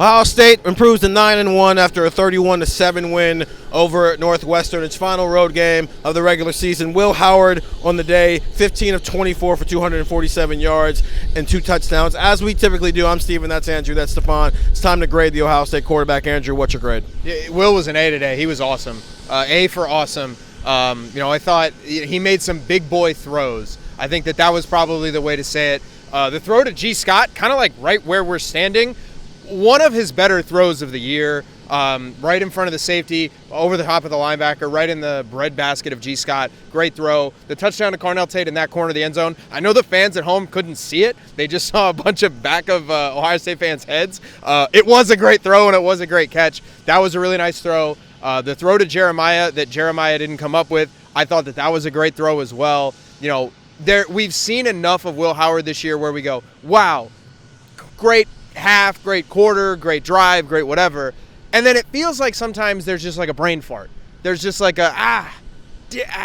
Ohio State improves to 9-1 after a 31-7 win over Northwestern. Its final road game of the regular season. Will Howard on the day, 15 of 24 for 247 yards and 2 touchdowns. As we typically do, I'm Steven, that's Andrew, that's Stefan. It's time to grade the Ohio State quarterback. Andrew, what's your grade? Yeah, Will was an A today. He was awesome. A for awesome. I thought he made some big boy throws. I think that was probably the way to say it. The throw to G. Scott, kind of like right where we're standing, one of his better throws of the year, right in front of the safety, over the top of the linebacker, right in the breadbasket of G. Scott. Great throw. The touchdown to Carnell Tate in that corner of the end zone. I know the fans at home couldn't see it. They just saw a bunch of back of Ohio State fans' heads. It was a great throw, and it was a great catch. That was a really nice throw. The throw to Jeremiah that Jeremiah didn't come up with, I thought that was a great throw as well. We've seen enough of Will Howard this year where we go, wow, great half, great quarter, great drive, great whatever. And then it feels like sometimes there's just like a brain fart. There's just like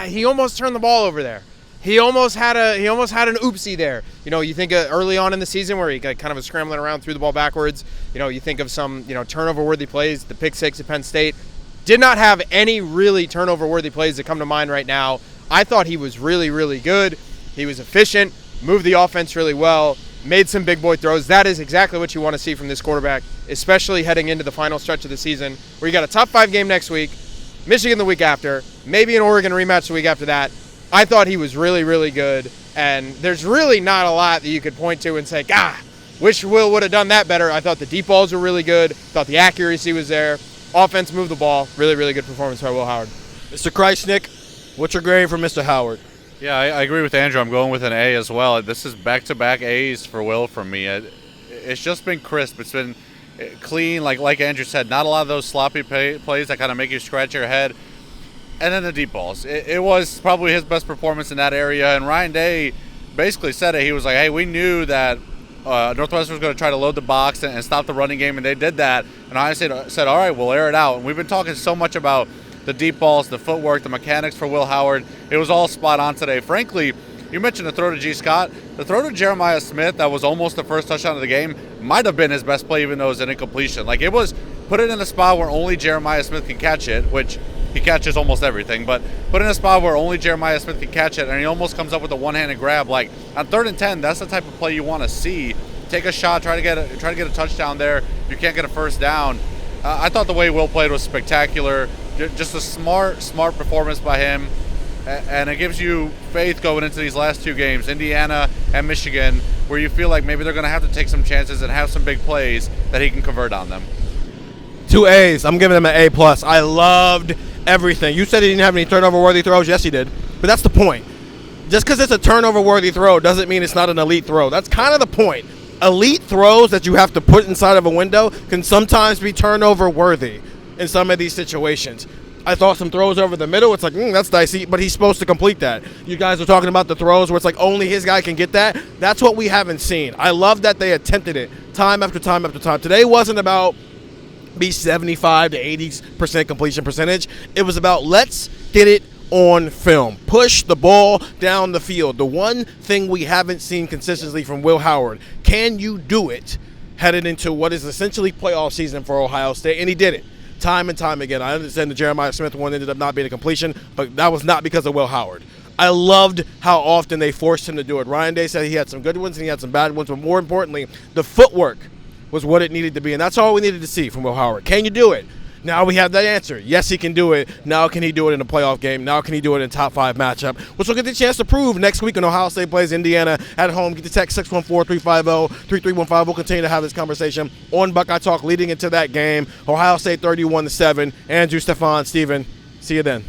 he almost turned the ball over there. He almost had an oopsie there. You think early on in the season where he kind of was scrambling around, threw the ball backwards. You think of some, turnover-worthy plays, the pick six at Penn State. Did not have any really turnover-worthy plays that come to mind right now. I thought he was really, really good. He was efficient, moved the offense really well, made some big boy throws. That is exactly what you want to see from this quarterback, especially heading into the final stretch of the season, where you got a top 5 game next week, Michigan the week after, maybe an Oregon rematch the week after that. I thought he was really, really good, and there's really not a lot that you could point to and say, wish Will would have done that better. I thought the deep balls were really good, thought the accuracy was there, offense moved the ball. Really, really good performance by Will Howard. Mr. Krajisnik, what's your grade for Mr. Howard? Yeah, I agree with Andrew. I'm going with an A as well. This is back-to-back A's for Will from me. It's just been crisp. It's been clean, like Andrew said. Not a lot of those sloppy plays that kind of make you scratch your head. And then the deep balls. It was probably his best performance in that area. And Ryan Day basically said it. He was like, hey, we knew that Northwestern was going to try to load the box and stop the running game, and they did that. And I said, all right, we'll air it out. And we've been talking so much about the deep balls, the footwork, the mechanics for Will Howard. It was all spot on today. Frankly, you mentioned the throw to G. Scott. The throw to Jeremiah Smith, that was almost the first touchdown of the game, might have been his best play, even though it was an incompletion. Like, it was put it in a spot where only Jeremiah Smith can catch it, which he catches almost everything, but put in a spot where only Jeremiah Smith can catch it, and he almost comes up with a one-handed grab. Like, on 3rd and 10, that's the type of play you want to see. Take a shot, try to get a touchdown there. If you can't get a first down. I thought the way Will played was spectacular. Just a smart performance by him, and it gives you faith going into these last 2 games, Indiana and Michigan, where you feel like maybe they're going to have to take some chances and have some big plays that he can convert on them. 2 A's. I'm giving him an A+. I loved everything. You said he didn't have any turnover-worthy throws. Yes, he did. But that's the point. Just because it's a turnover-worthy throw doesn't mean it's not an elite throw. That's kind of the point. Elite throws that you have to put inside of a window can sometimes be turnover-worthy in some of these situations. I thought some throws over the middle, it's like, that's dicey, but he's supposed to complete that. You guys are talking about the throws where it's like only his guy can get that. That's what we haven't seen. I love that they attempted it time after time after time. Today wasn't about be 75 to 80% completion percentage. It was about let's get it on film. Push the ball down the field. The one thing we haven't seen consistently from Will Howard. Can you do it headed into what is essentially playoff season for Ohio State? And he did it time and time again. I understand the Jeremiah Smith one ended up not being a completion, but that was not because of Will Howard. I loved how often they forced him to do it. Ryan Day said he had some good ones and he had some bad ones, but more importantly, the footwork was what it needed to be, and that's all we needed to see from Will Howard. Can you do it? Now we have that answer. Yes, he can do it. Now can he do it in a playoff game? Now can he do it in a top 5 matchup? Which we'll get the chance to prove next week when Ohio State plays Indiana at home. Get the text 614-350-3315. We'll continue to have this conversation on Buckeye Talk leading into that game. Ohio State 31-7. Andrew, Stefan, Steven. See you then.